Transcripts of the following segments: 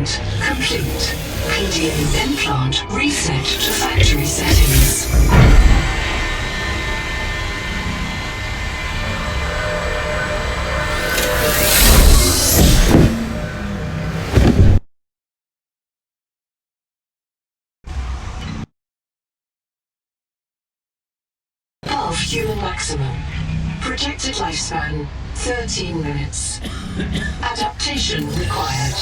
Replacement complete. PDA implant reset to factory settings. Above human maximum. Projected lifespan 13 minutes. Adaptation required.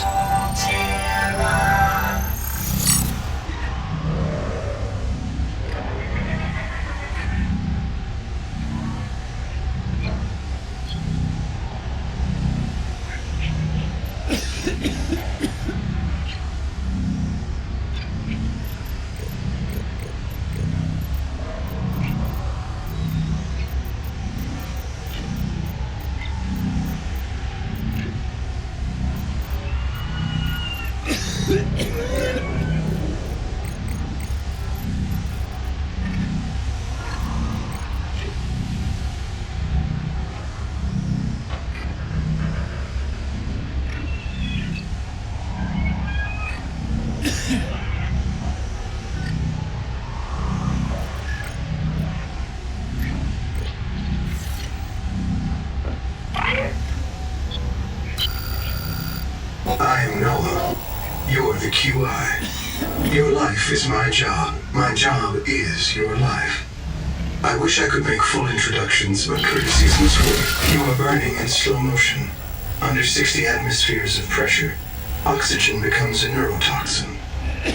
I'm Noah. You're the QI. Your life is my job. My job is your life. I wish I could make full introductions, but courtesies must wait. You are burning in slow motion. Under 60 atmospheres of pressure, oxygen becomes a neurotoxin.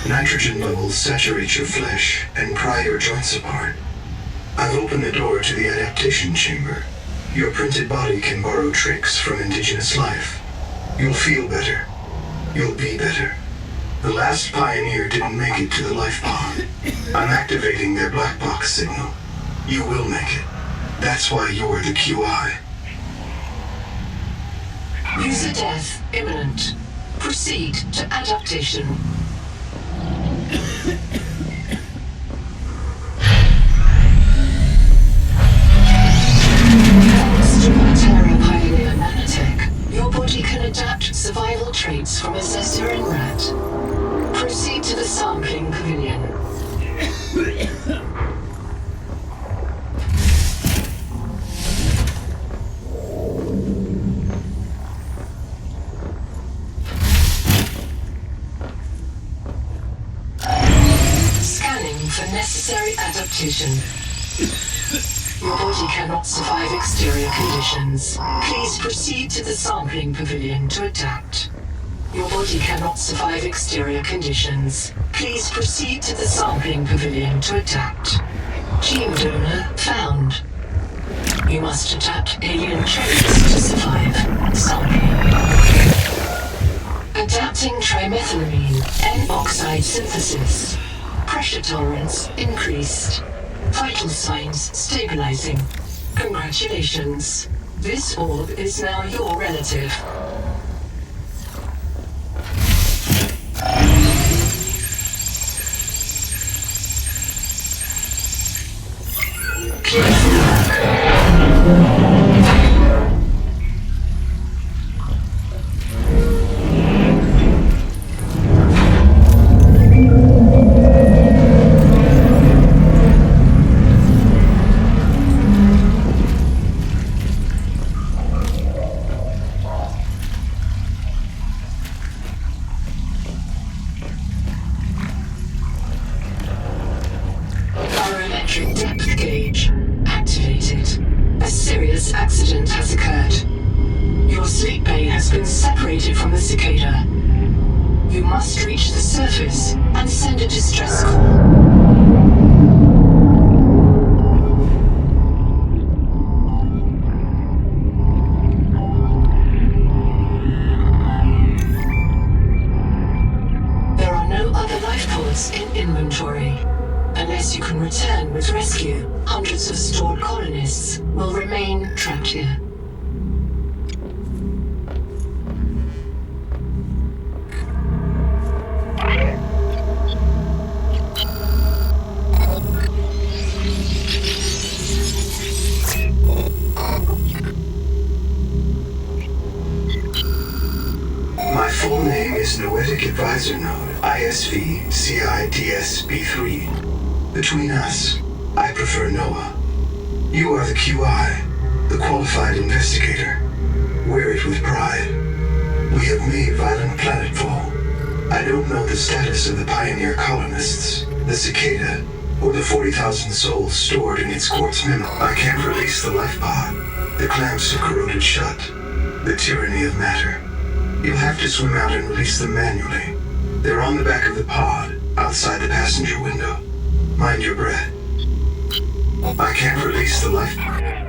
Nitrogen levels saturate your flesh and pry your joints apart. I've opened the door to the adaptation chamber. Your printed body can borrow tricks from indigenous life. You'll feel better. You'll be better. The last pioneer didn't make it to the life pod. I'm activating their black box signal. You will make it. That's why you're the QI. User death imminent. Proceed to adaptation. Thanks to Terra Pioneer Nanotech, your body can adapt survival traits from Assessor and Rat. Proceed to the sampling pavilion. Scanning for necessary adaptation. Your body cannot survive exterior conditions. Please proceed to the sampling pavilion to adapt. Your body cannot survive exterior conditions. Please proceed to the sampling pavilion to adapt. Gene donor found. You must adapt alien traits to survive. Sampling. Adapting trimethylamine N-oxide synthesis. Pressure tolerance increased. Vital signs stabilizing. Congratulations. This orb is now your relative. Barometric depth gauge activated. A serious accident has occurred. Your sleep bay has been separated from the cicada. You must reach the surface and send a distress call. There are no other life pods in inventory. Unless you can return with rescue, hundreds of stored colonists will remain trapped here. My full name is is Noetic Advisor Node, ISV CIDSB3. Between us, I prefer Noah. You are the QI, the qualified investigator. Wear it with pride. We have made violent planetfall. I don't know the status of the pioneer colonists, the cicada, or the 40,000 souls stored in its quartz memory. I can't release the life pod. The clamps are corroded shut. The tyranny of matter. You'll have to swim out and release them manually. They're on the back of the pod, outside the passenger window. Mind your breath. I can't release the life pod.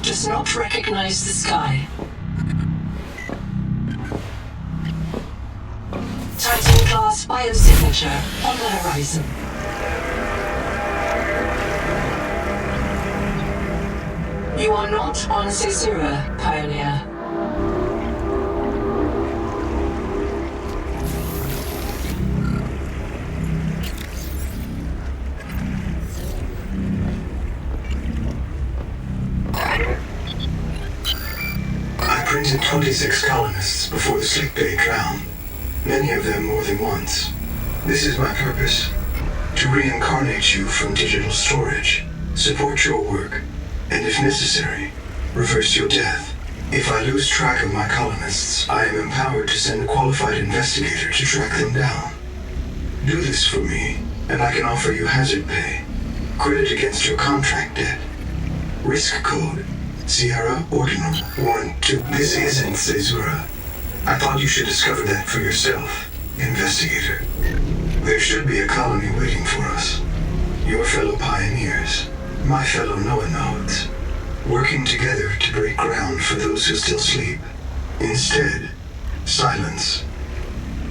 Does not recognize the sky. Titan-class biosignature on the horizon. You are not on Caesura, Pioneer. I printed 26 colonists before the sleep bay drowned, many of them more than once. This is my purpose, to reincarnate you from digital storage, support your work, and if necessary, reverse your death. If I lose track of my colonists, I am empowered to send a qualified investigator to track them down. Do this for me, and I can offer you hazard pay, credit against your contract debt. Risk code, Sierra Ordinal, Warrant 2. This isn't Caesura. I thought you should discover that for yourself, investigator. There should be a colony waiting for us. Your fellow pioneers, my fellow Noah nodes, working together to break ground for those who still sleep. Instead, silence.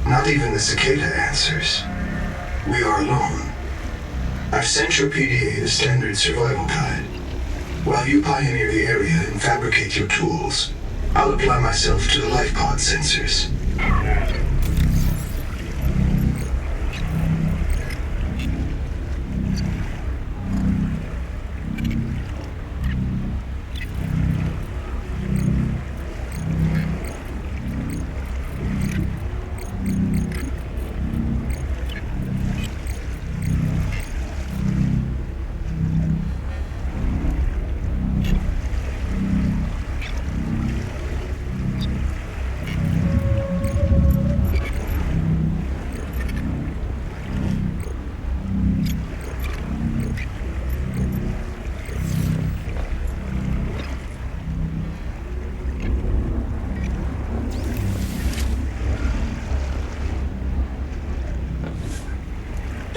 Not even the cicada answers. We are alone. I've sent your PDA the standard survival guide. While you pioneer the area and fabricate your tools, I'll apply myself to the life pod sensors.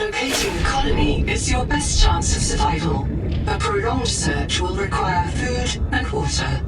Locating the colony is your best chance of survival. A prolonged search will require food and water.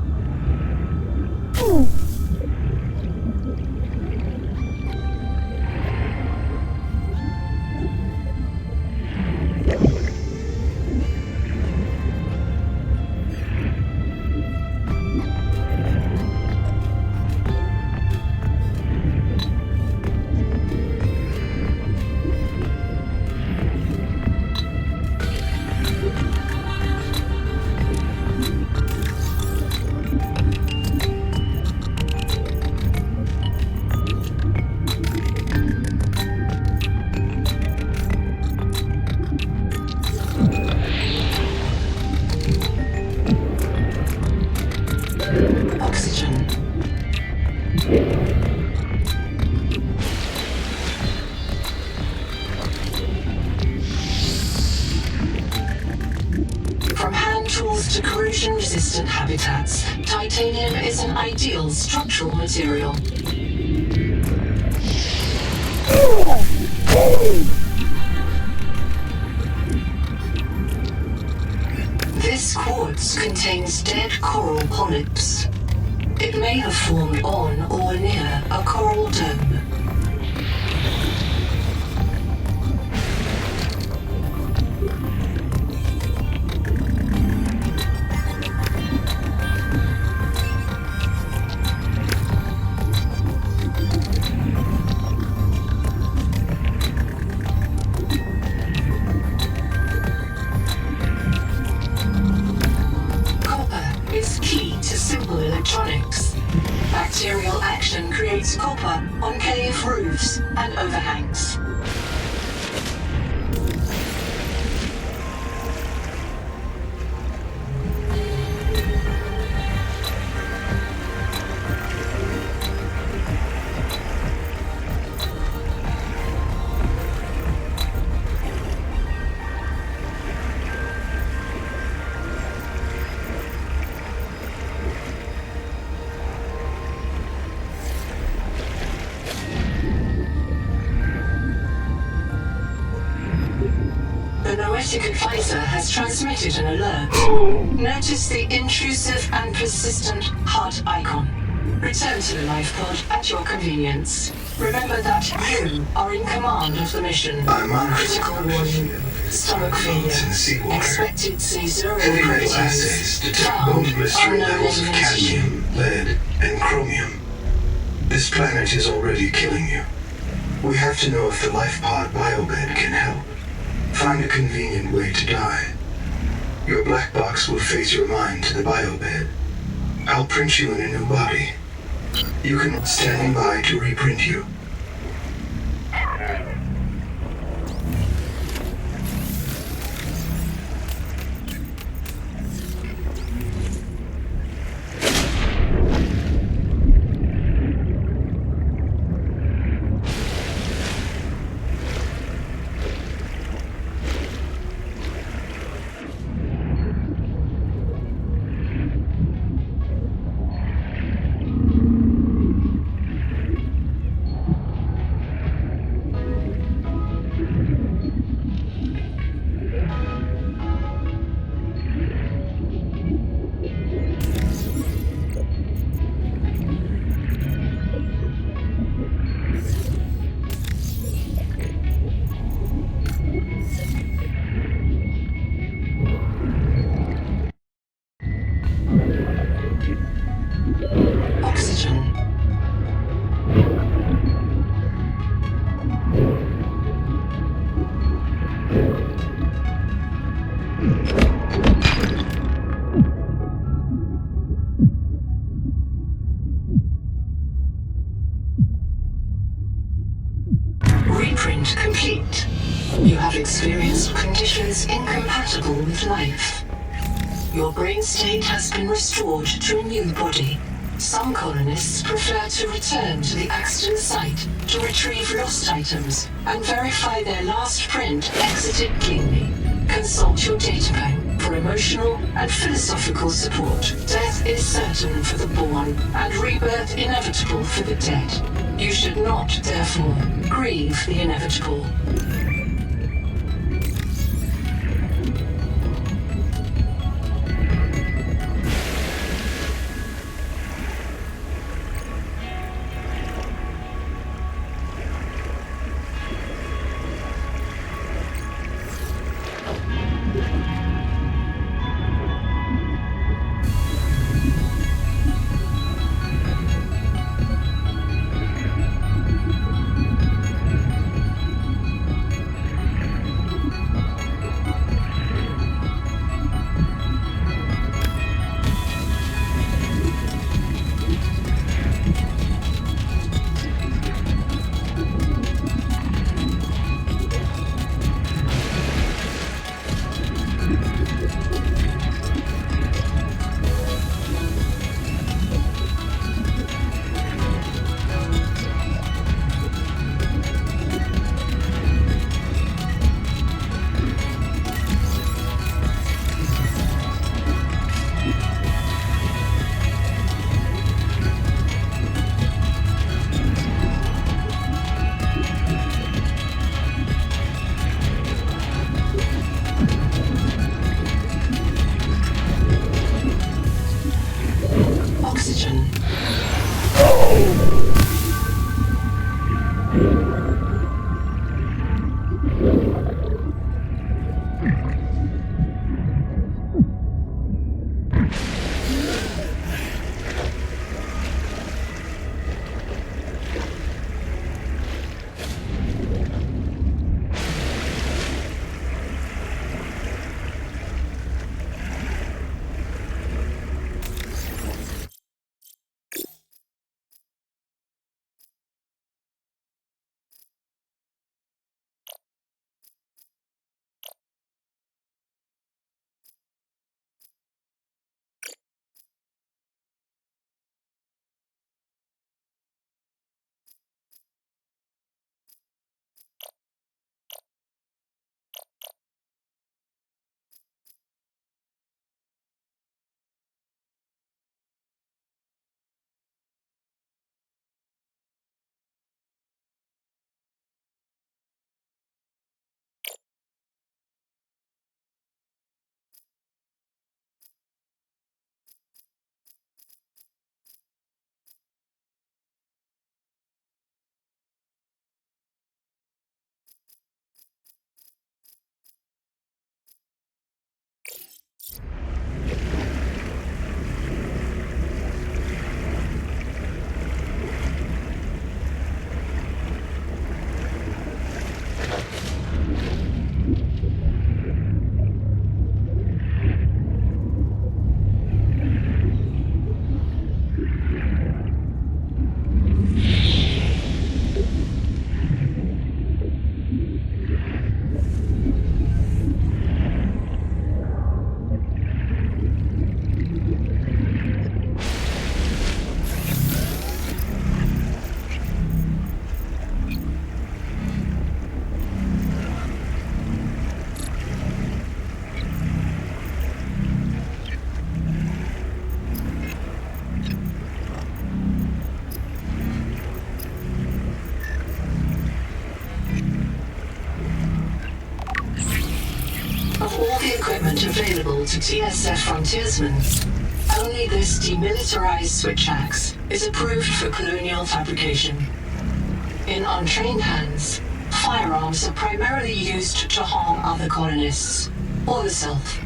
Oxygen. From hand tools to corrosion-resistant habitats, titanium is an ideal structural material. This quartz contains dead coral polyps. It may have formed on or near a coral dome. Is key to simple electronics. Bacterial action creates copper on cave roofs and overhangs. The Noetic advisor has transmitted an alert. Notice the intrusive and persistent heart icon. Return to the life pod at your convenience. Remember that you are in command of the mission. I'm on Critical warning. Stomach failure. Expected C0 Heavy metal proteins. assays detect Found both mystery unknown levels of alien tissue. cadmium, lead, and chromium. This planet is already killing you. We have to know if the life pod biobed can help. Find a convenient way to die. Your black box will phase your mind to the biobed. I'll print you in a new body. You can stand by to reprint you. Oxygen. Reprint complete. You have experienced conditions incompatible with life. Your brain state has been restored to a new body. Some colonists prefer to return to the accident site to retrieve lost items and verify their last print exited cleanly. Consult your databank for emotional and philosophical support. Death is certain for the born and rebirth inevitable for the dead. You should not, therefore, grieve the inevitable. equipment available to TSF frontiersmen. Only this demilitarized switch axe is approved for colonial fabrication. In untrained hands, firearms are primarily used to harm other colonists, or the self.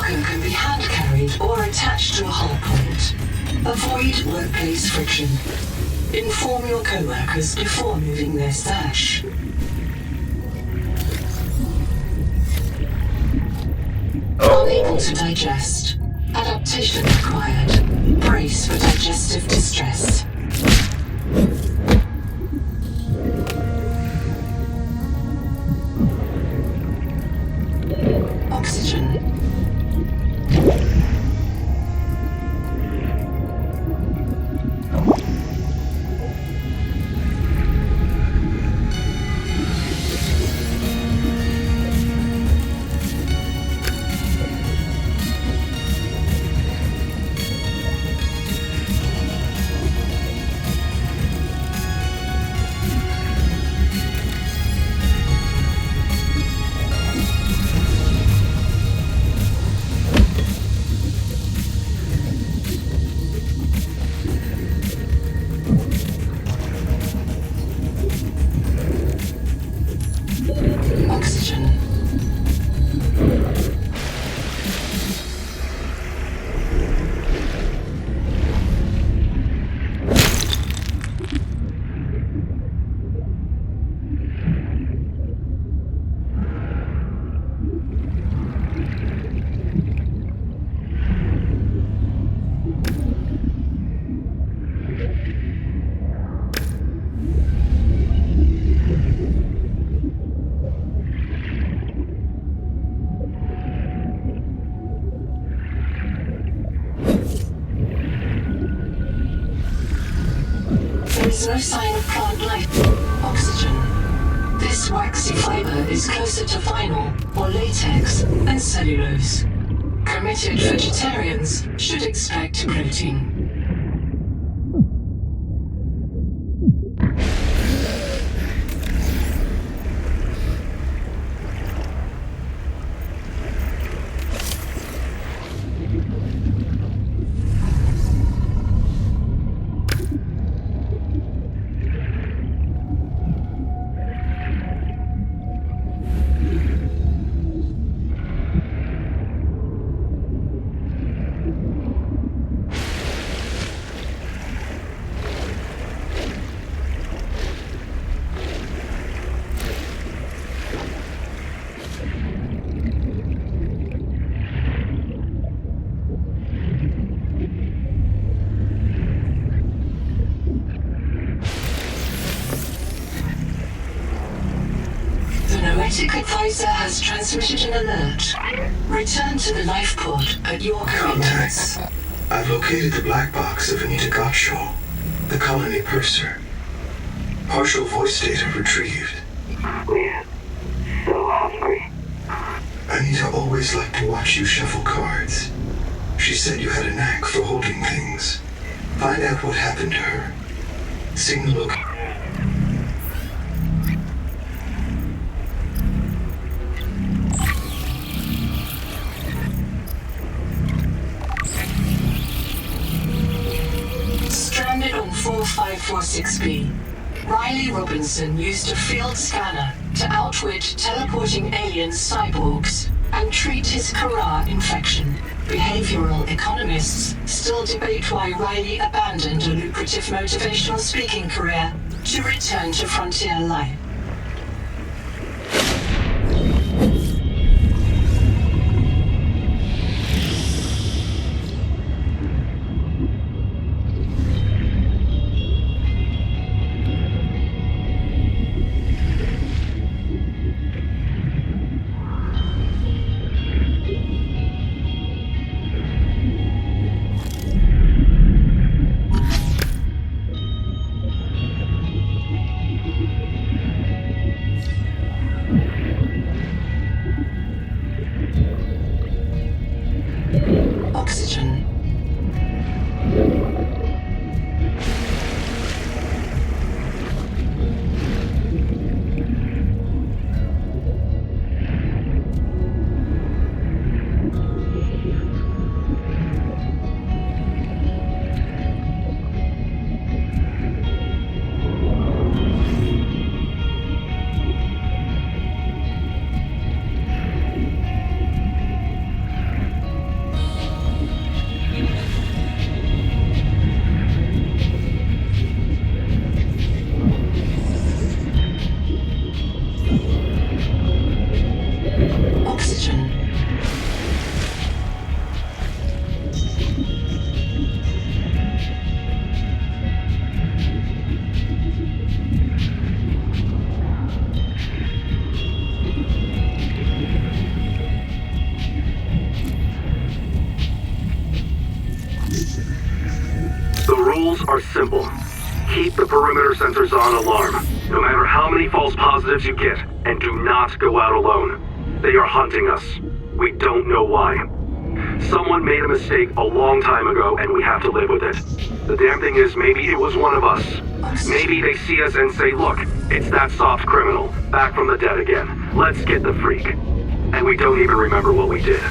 Can be hand-carried or attached to a hull point. Avoid workplace friction. Inform your co-workers before moving their stash. Unable to digest. Adaptation required. Brace for digestive distress. Oxygen. There is no sign of plant life. Oxygen. This waxy fiber is closer to vinyl or latex than cellulose. Committed vegetarians should expect protein. Noetic Advisor has transmitted an alert. Return to the life pod at your coordinates. Contact. I've located the black box of Anita Gottschall, the colony purser. Partial voice data retrieved. We're so hungry. Anita always liked to watch you shuffle cards. She said you had a knack for holding things. Find out what happened to her. Signal look. Stranded on 4546B, Riley Robinson used a field scanner to outwit teleporting alien cyborgs and treat his Kara infection. Behavioral economists still debate why Riley abandoned a lucrative motivational speaking career to return to frontier life. Oxygen. Oxygen. The rules are simple. Keep the perimeter sensors on alarm, no matter how many false positives you get, and do not go out alone. They are hunting us. We don't know why. Someone made a mistake a long time ago, and we have to live with it. The damn thing is, maybe it was one of us. Maybe they see us and say, look, it's that soft criminal, back from the dead again. Let's get the freak. And we don't even remember what we did.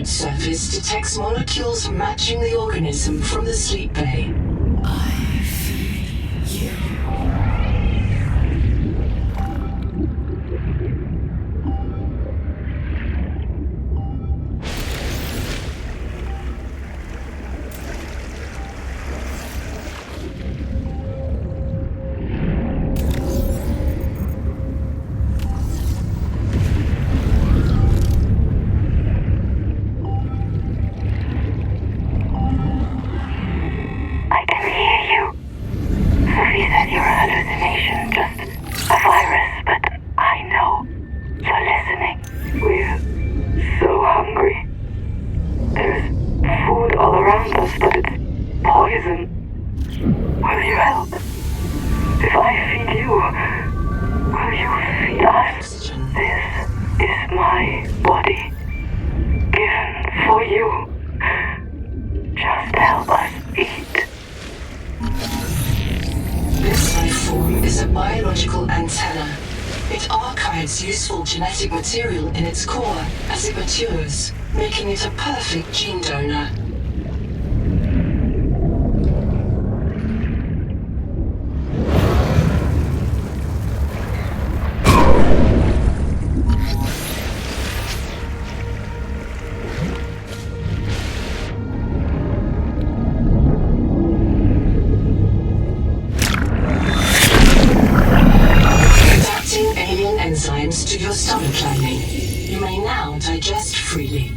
surface detects molecules matching the organism from the sleep bay. I feed you. useful genetic material in its core as it matures, making it a perfect gene donor. Enzymes to your stomach lining. You may now digest freely.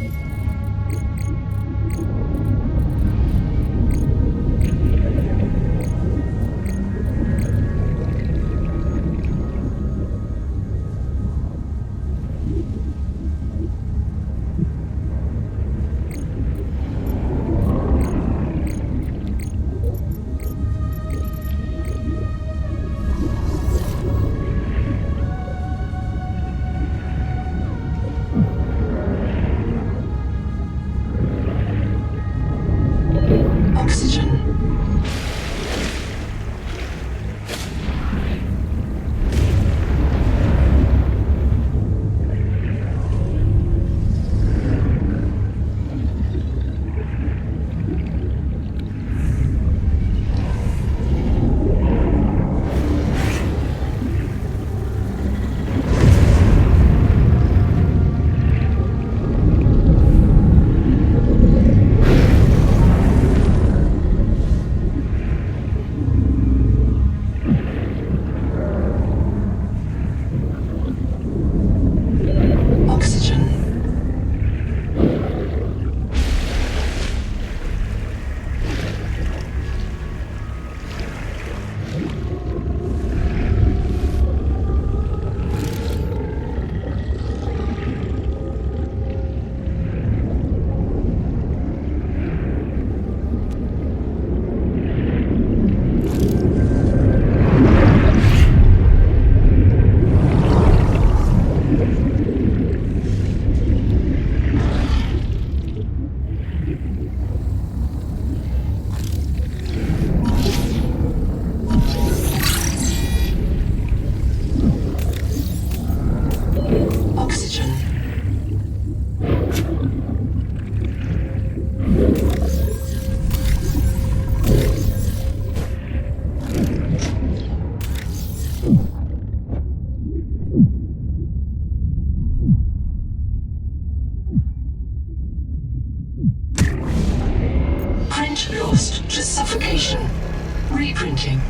Lost to suffocation. Reprinting.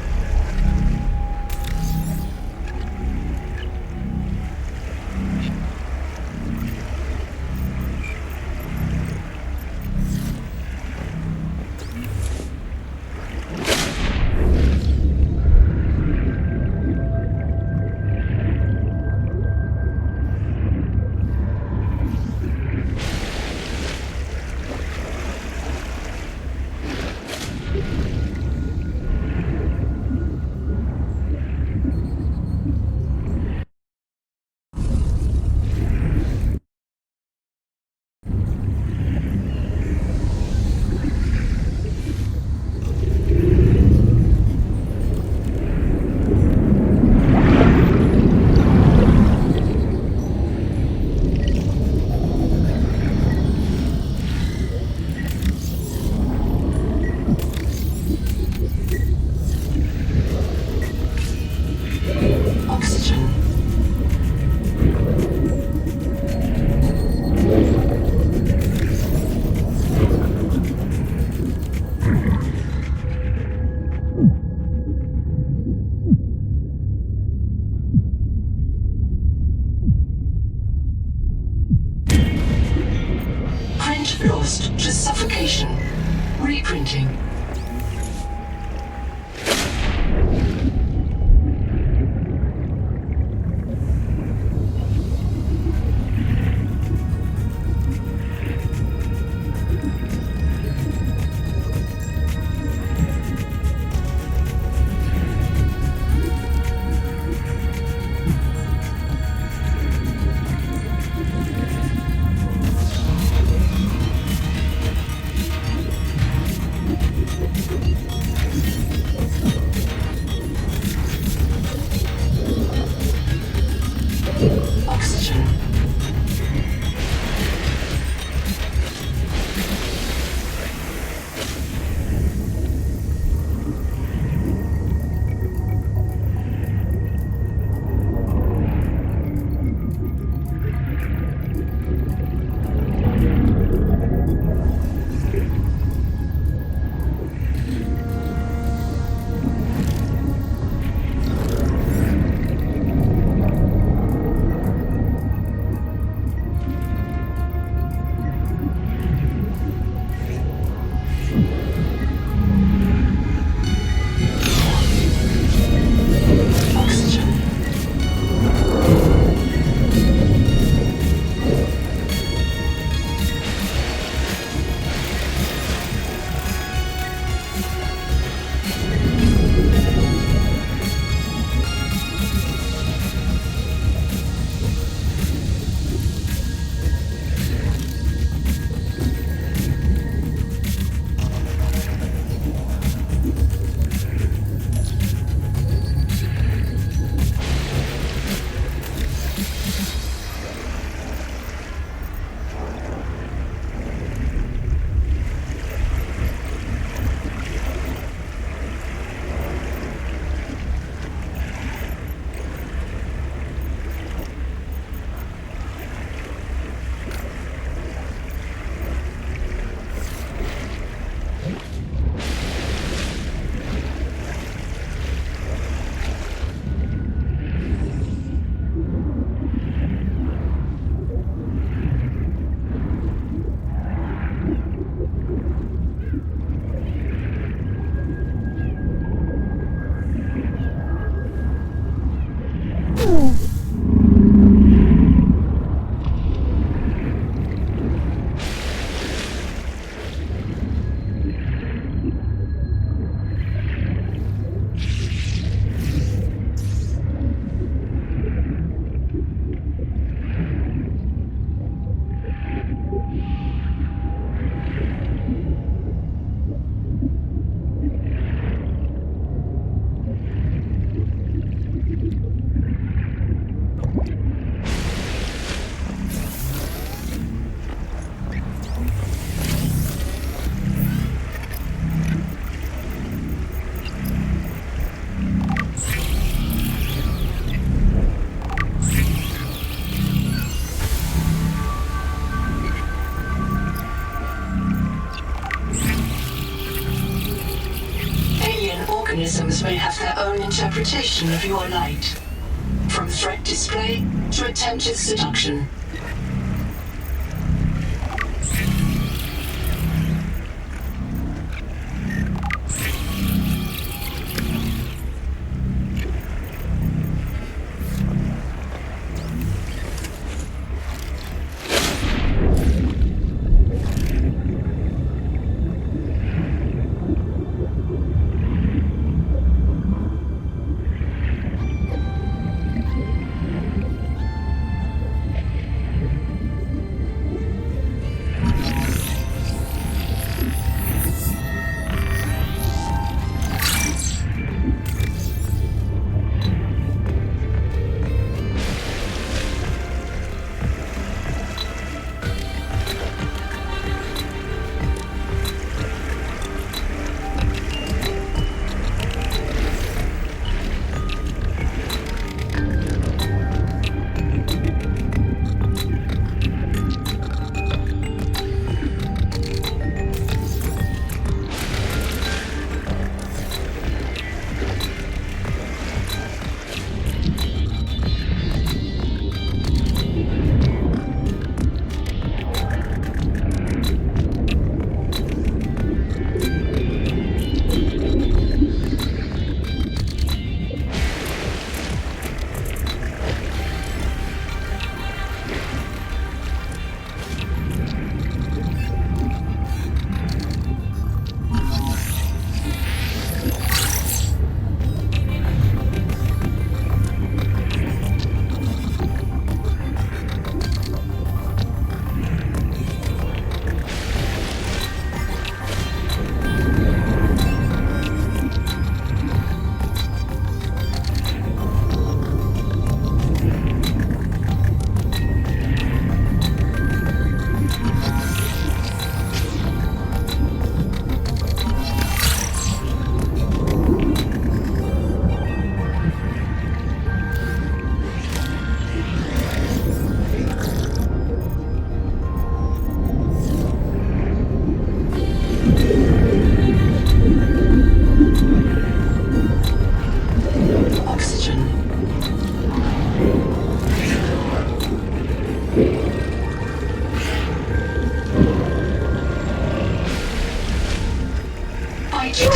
Lost to suffocation. Reprinting. systems may have their own interpretation of your light. From threat display to attempted seduction.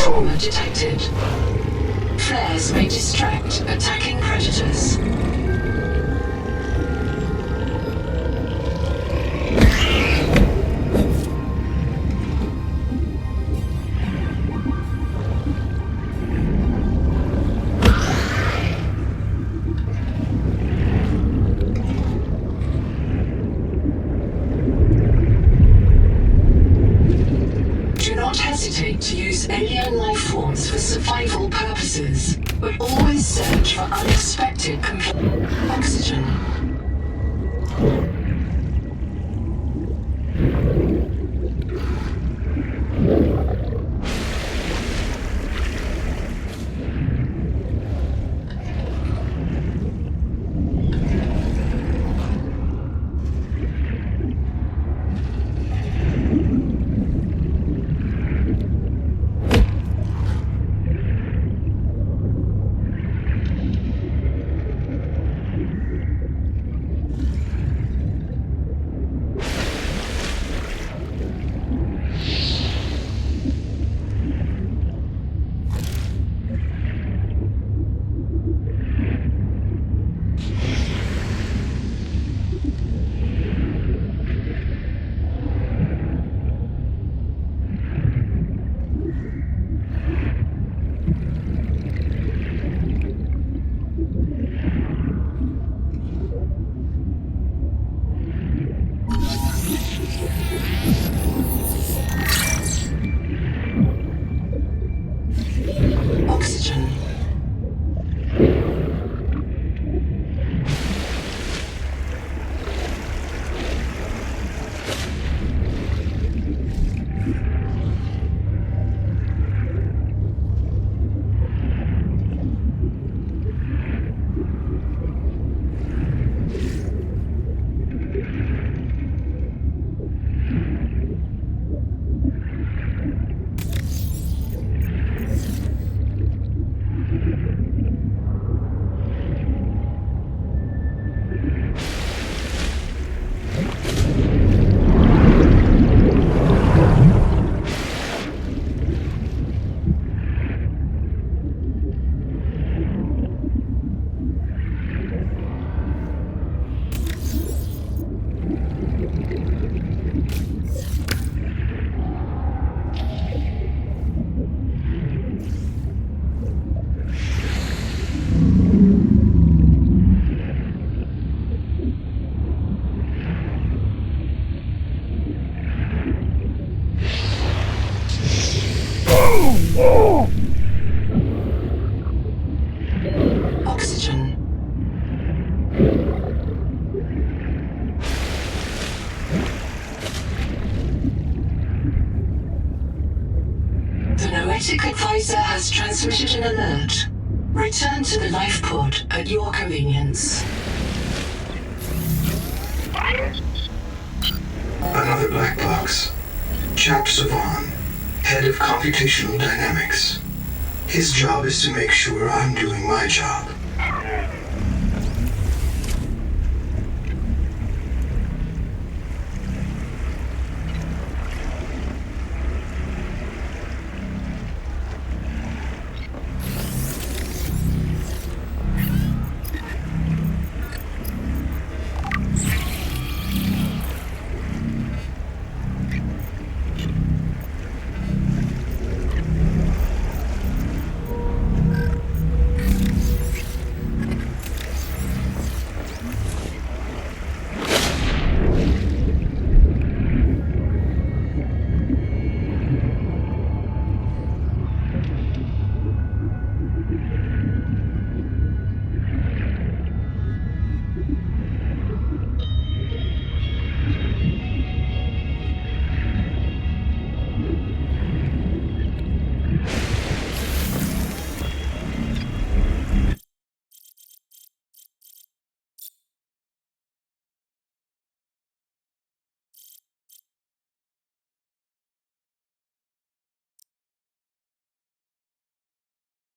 Trauma detected. Flares may distract attacking predators. Do not hesitate to use alien life forms for survival purposes, but always search for unexpected oxygen. Oxygen. Genetic advisor has transmitted an alert. Return to the life pod at your convenience. Another black box. Chap Savan, head of computational dynamics. His job is to make sure I'm doing my job.